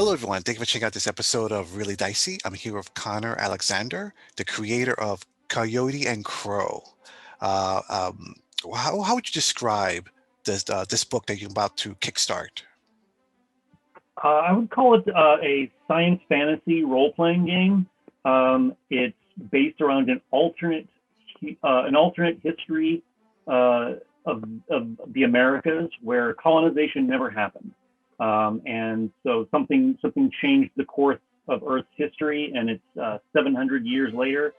Hello, everyone. Thank you for checking out this episode of Really Dicey. I'm here with Connor Alexander, the creator of Coyote and Crow. Uh, um, how would you describe this book that you're about to kickstart? I would call it a science fantasy role playing game. It's based around an alternate history uh, of the Americas where colonization never happened, and so something changed the course of Earth's history, and it's 700 years later,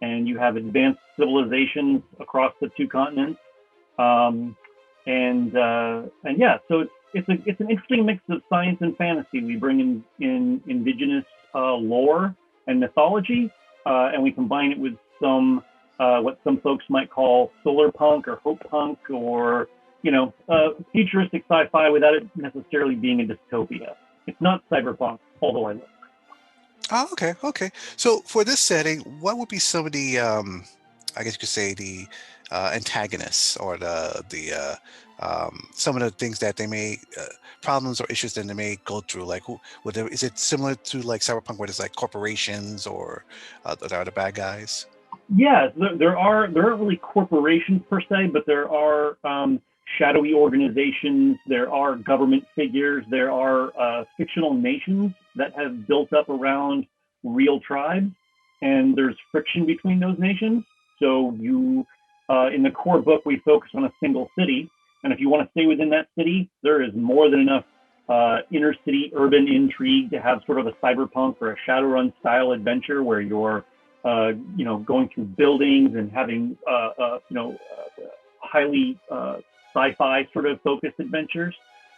and you have advanced civilizations across the two continents. Um, and yeah, so it's an interesting mix of science and fantasy. We bring in indigenous lore and mythology, and we combine it with some what some folks might call solar punk or hope punk, or futuristic sci-fi without it necessarily being a dystopia. It's not cyberpunk, although I love. Oh, okay, okay. So for this setting, what would be some of the, I guess you could say the antagonists or some of the things that they may problems or issues that they may go through? Like, is it similar to like Cyberpunk, where there's like corporations or that are the bad guys? Yeah, there aren't really corporations per se, but there are shadowy organizations. There are government figures. There are fictional nations that have built up around real tribes, and there's friction between those nations. So in the core book, we focus on a single city, and if you want to stay within that city, there is more than enough inner city urban intrigue to have sort of a cyberpunk or a Shadowrun style adventure where you're going through buildings and having, highly sci-fi sort of focused adventures.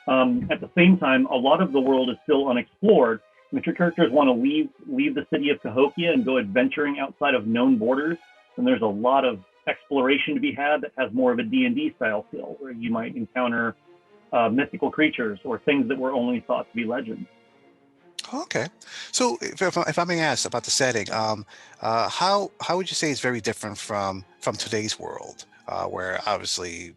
At the same time, a lot of the world is still unexplored. And if your characters want to leave the city of Cahokia and go adventuring outside of known borders, then there's a lot of exploration to be had that has more of a D&D style feel, where you might encounter mythical creatures or things that were only thought to be legends. Okay. So if I may ask about the setting, how would you say it's very different from today's world, where obviously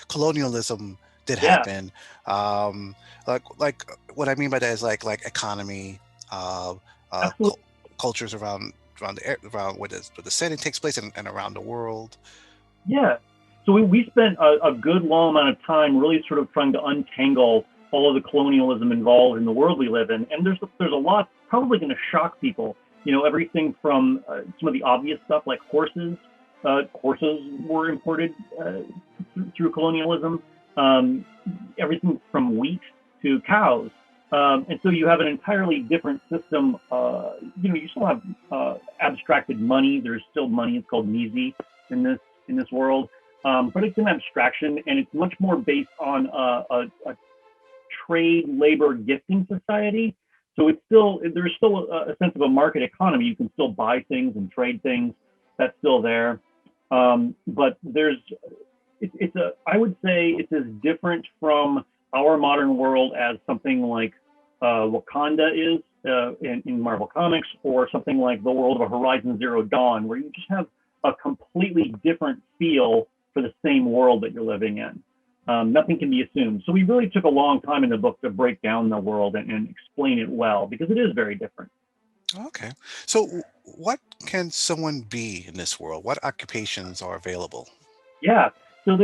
colonialism did Yeah, happen. Um, like what I mean by that is like economy, uh, uh, absolutely. cul cultures around around where the setting takes place and around the world. Yeah. So we spent a good long amount of time really sort of trying to untangle all of the colonialism involved in the world we live in. And there's a lot probably going to shock people. Everything from some of the obvious stuff like horses. Horses were imported through colonialism. Um, Everything from wheat to cows. And so you have an entirely different system. You still have abstracted money. There's still money. It's called Mizi in this world, but it's an abstraction, and it's much more based on a trade labor gifting society. So there's still a sense of a market economy. You can still buy things and trade things. That's still there, but I would say it's as different from our modern world as something like Wakanda is in Marvel Comics, or something like the world of a Horizon Zero Dawn, where you just have a completely different feel for the same world that you're living in. Nothing can be assumed. So we really took a long time in the book to break down the world and explain it well, because it is very different. Okay. So what can someone be in this world? What occupations are available? Yeah. So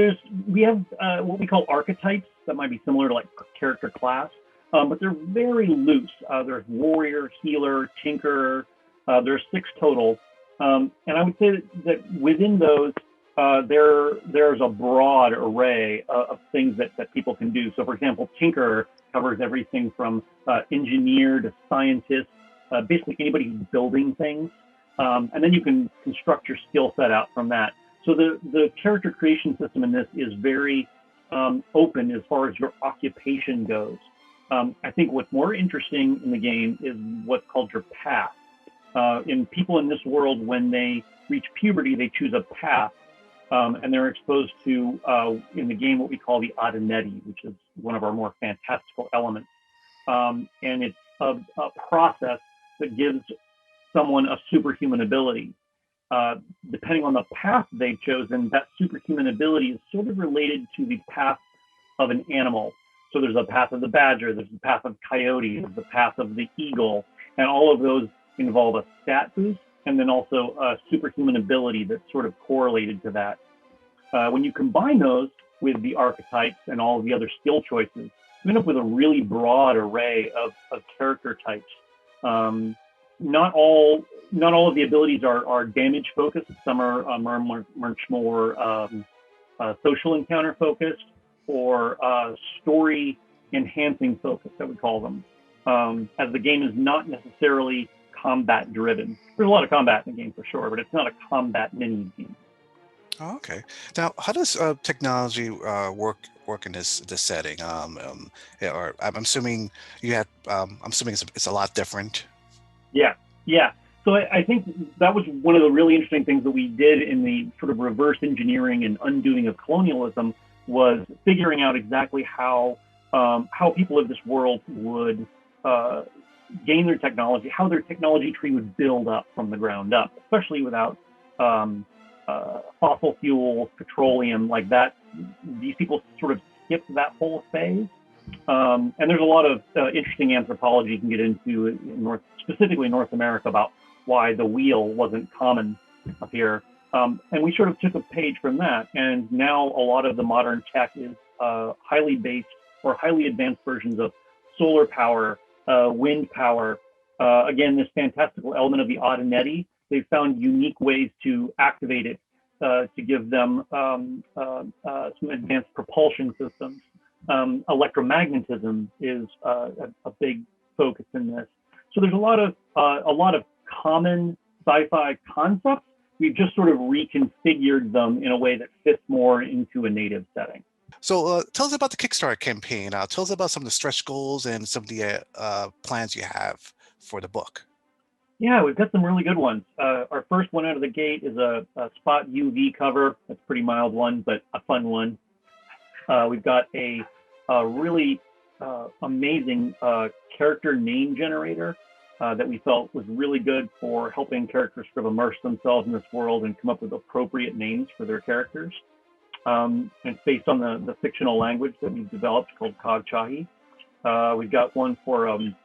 we have what we call archetypes that might be similar to like character class, but they're very loose. There's warrior, healer, tinkerer. There's six total, and I would say that within those, there's a broad array of things that people can do. So, for example, tinkerer covers everything from engineer to scientist, basically anybody who's building things, and then you can construct your skill set out from that. So the character creation system in this is very open as far as your occupation goes. I think what's more interesting in the game is what's called your path. In people in this world, when they reach puberty, they choose a path, and they're exposed to in the game what we call the Adeneti, which is one of our more fantastical elements. And it's a process that gives someone a superhuman ability. uh, Depending on the path they've chosen, that superhuman ability is sort of related to the path of an animal. So there's a path of the badger, there's the path of coyote, there's the path of the eagle, and all of those involve a stat boost and then also a superhuman ability that's sort of correlated to that. When you combine those with the archetypes and all of the other skill choices, you end up with a really broad array of character types. Not all of the abilities are damage focused. Some are much more social encounter focused or story enhancing focused, I would call them. As the game is not necessarily combat driven. There's a lot of combat in the game for sure, but it's not a combat mini game. Oh, okay. Now, how does technology work in this setting? Yeah, or I'm assuming you had. I'm assuming it's a lot different. Yeah, yeah. So I think that was one of the really interesting things that we did in the sort of reverse engineering and undoing of colonialism was figuring out exactly how people of this world would gain their technology, how their technology tree would build up from the ground up, especially without fossil fuels, petroleum, like that. These people sort of skipped that whole phase. And there's a lot of interesting anthropology you can get into specifically in North America about why the wheel wasn't common up here. And we sort of took a page from that. And now a lot of the modern tech is highly based or highly advanced versions of solar power, wind power. Again, this fantastical element of the odd and eddy. They've found unique ways to activate it to give them some advanced propulsion systems. Electromagnetism is a big focus in this. So there's a lot of common sci-fi concepts. We've just sort of reconfigured them in a way that fits more into a native setting. So, tell us about the Kickstarter campaign. Tell us about some of the stretch goals and some of the plans you have for the book. Yeah, we've got some really good ones. Our first one out of the gate is a Spot UV cover. That's a pretty mild one, but a fun one. We've got a really amazing character name generator that we felt was really good for helping characters sort of immerse themselves in this world and come up with appropriate names for their characters. And it's based on the fictional language that we've developed called Cogchahi. We've got one for a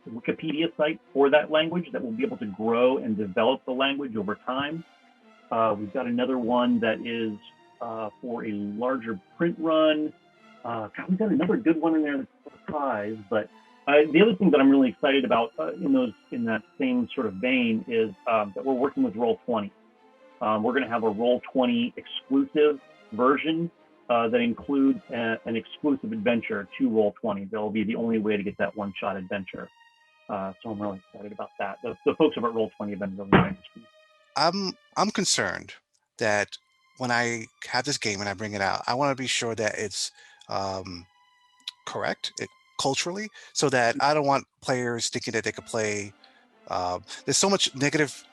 Wikipedia site for that language that will be able to grow and develop the language over time. We've got another one that is for a larger print run. We've got another good one in there that's a surprise. But the other thing that I'm really excited about in that same sort of vein is that we're working with Roll20. We're going to have a Roll20 exclusive version that includes an exclusive adventure to Roll20. That'll be the only way to get that one-shot adventure. So I'm really excited about that. The folks over at Roll20 have been really nice. I'm concerned that when I have this game and I bring it out, I want to be sure that it's correct culturally, so that I don't want players thinking that they could play. There's so much negative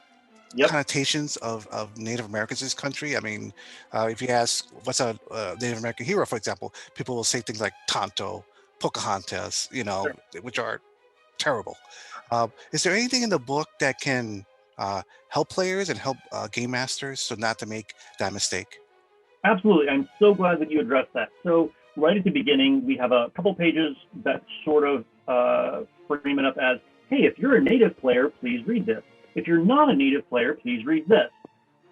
Yep. connotations of Native Americans in this country. I mean, if you ask what's a Native American hero, for example, people will say things like Tonto, Pocahontas, Sure. which are terrible. Is there anything in the book that can help players and help game masters so not to make that mistake? Absolutely. I'm so glad that you addressed that. So right at the beginning, we have a couple pages that sort of frame it up as, hey, if you're a native player, please read this. If you're not a native player, please read this.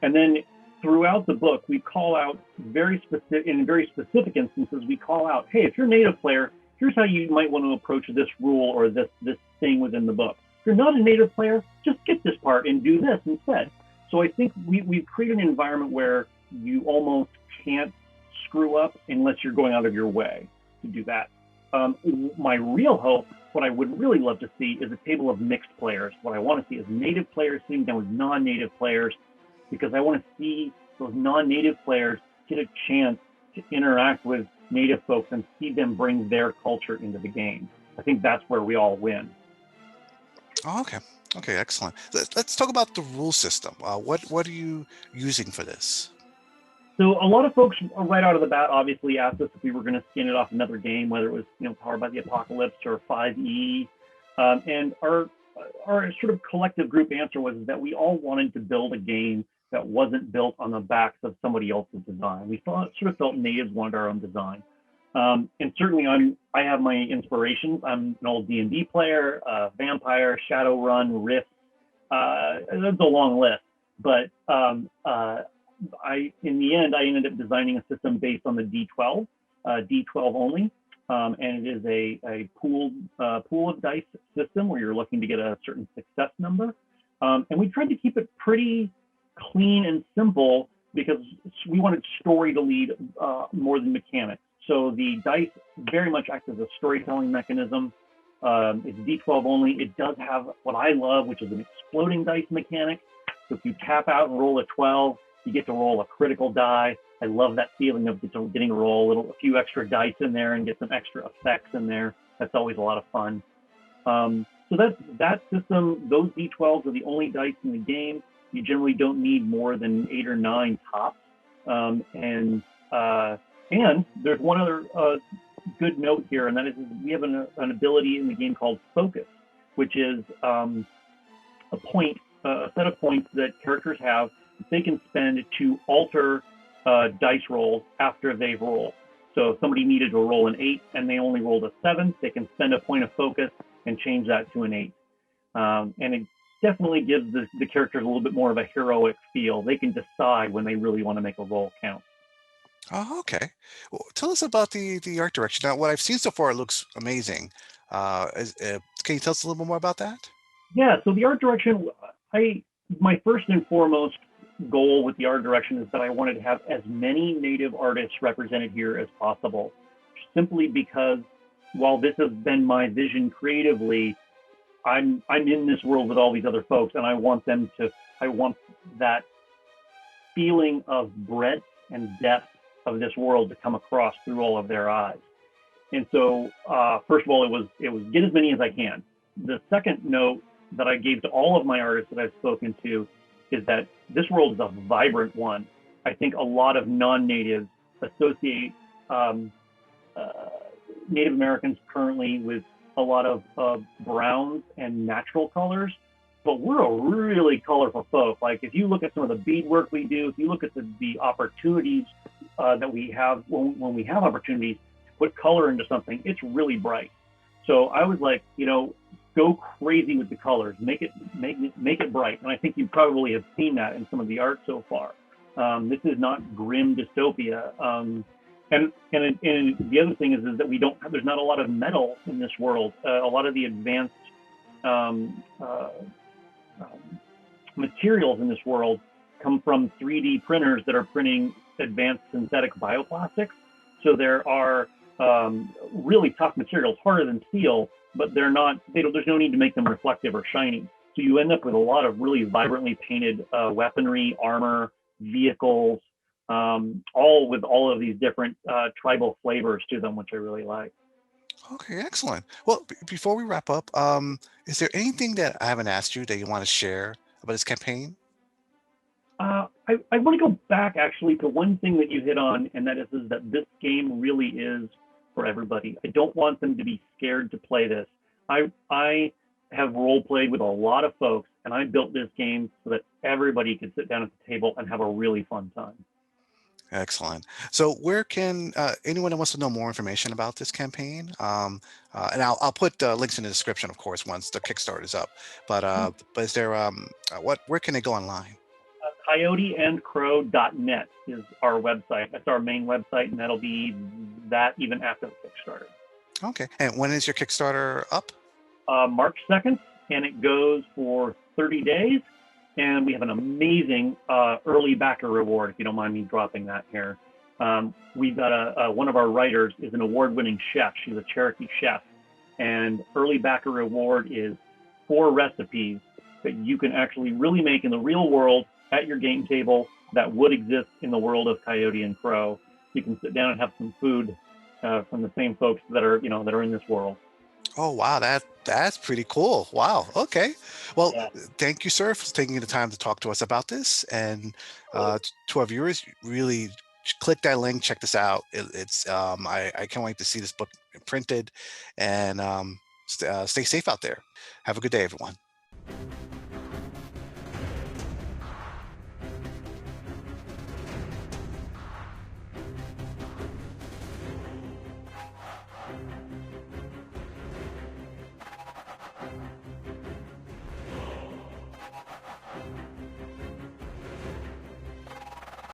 And then throughout the book, we call out in very specific instances, we call out, hey, if you're a native player, here's how you might want to approach this rule or this thing within the book. If you're not a native player, just skip this part and do this instead. So I think we've created an environment where you almost can't screw up unless you're going out of your way to do that. My real hope, what I would really love to see is a table of mixed players. What I want to see is native players sitting down with non-native players, because I want to see those non-native players get a chance to interact with native folks and see them bring their culture into the game. I think that's where we all win. Oh, okay. Okay, excellent. Let's talk about the rule system. What are you using for this? So a lot of folks right out of the bat obviously asked us if we were going to skin it off another game, whether it was Powered by the Apocalypse or 5e, and our sort of collective group answer was that we all wanted to build a game that wasn't built on the backs of somebody else's design. We sort of felt natives wanted our own design. And certainly I have my inspirations. I'm an old D&D player, Vampire, Shadowrun, Rift. That's a long list, but in the end, I ended up designing a system based on the D12, D12 only. And it is a pool of dice system where you're looking to get a certain success number. And we tried to keep it pretty clean and simple because we wanted story to lead more than mechanics. So the dice very much act as a storytelling mechanism. It's D12 only. It does have what I love, which is an exploding dice mechanic. So if you tap out and roll a 12, you get to roll a critical die. I love that feeling of getting to roll a few extra dice in there and get some extra effects in there. That's always a lot of fun. So that system, those D12s are the only dice in the game. You generally don't need more than 8 or 9 tops. And there's one other good note here, and that is we have an ability in the game called Focus, which is a set of points that characters have that they can spend to alter dice rolls after they've rolled. So if somebody needed to roll an 8 and they only rolled a 7, they can spend a point of focus and change that to an 8. And it definitely gives the characters a little bit more of a heroic feel. They can decide when they really want to make a roll count. Oh, okay. Well, tell us about the art direction. Now, what I've seen so far, it looks amazing. Can you tell us a little bit more about that? Yeah, so the art direction, my first and foremost goal with the art direction is that I wanted to have as many native artists represented here as possible, simply because while this has been my vision creatively, I'm in this world with all these other folks, and I want that feeling of breadth and depth of this world to come across through all of their eyes. And so, first of all, it was get as many as I can. The second note that I gave to all of my artists that I've spoken to is that this world is a vibrant one. I think a lot of non-natives associate Native Americans currently with a lot of browns and natural colors, but we're a really colorful folk. Like if you look at some of the beadwork we do, if you look at the opportunities that we have when we have opportunities to put color into something, it's really bright. So I was like, go crazy with the colors, make it bright. And I think you probably have seen that in some of the art so far. This is not grim dystopia. And the other thing is that there's not a lot of metal in this world. A lot of the advanced materials in this world come from 3D printers that are printing advanced synthetic bioplastics. So there are really tough materials, harder than steel, but there's no need to make them reflective or shiny. So you end up with a lot of really vibrantly painted weaponry, armor, vehicles, all with all of these different tribal flavors to them, which I really like. Okay, excellent. Well, before we wrap up, is there anything that I haven't asked you that you want to share about this campaign? I want to go back actually to one thing that you hit on, and that is that this game really is for everybody. I don't want them to be scared to play this. I have role played with a lot of folks, and I built this game so that everybody could sit down at the table and have a really fun time. Excellent. So, where can anyone that wants to know more information about this campaign? And I'll put links in the description, of course, once the Kickstarter is up. But is there where can they go online? Coyoteandcrow.net is our website. That's our main website, and that'll be that even after the Kickstarter. Okay. And when is your Kickstarter up? March 2nd, and it goes for 30 days. And we have an amazing early backer reward, if you don't mind me dropping that here. We've got one of our writers is an award-winning chef. She's a Cherokee chef. And early backer reward is 4 recipes that you can actually really make in the real world at your game table that would exist in the world of Coyote and Crow. You can sit down and have some food from the same folks that are in this world. Oh wow, that's pretty cool. Wow. Okay. Well, Yeah. thank you, sir, for taking the time to talk to us about this. And to our viewers, really click that link, check this out. I can't wait to see this book printed, and stay safe out there. Have a good day, everyone.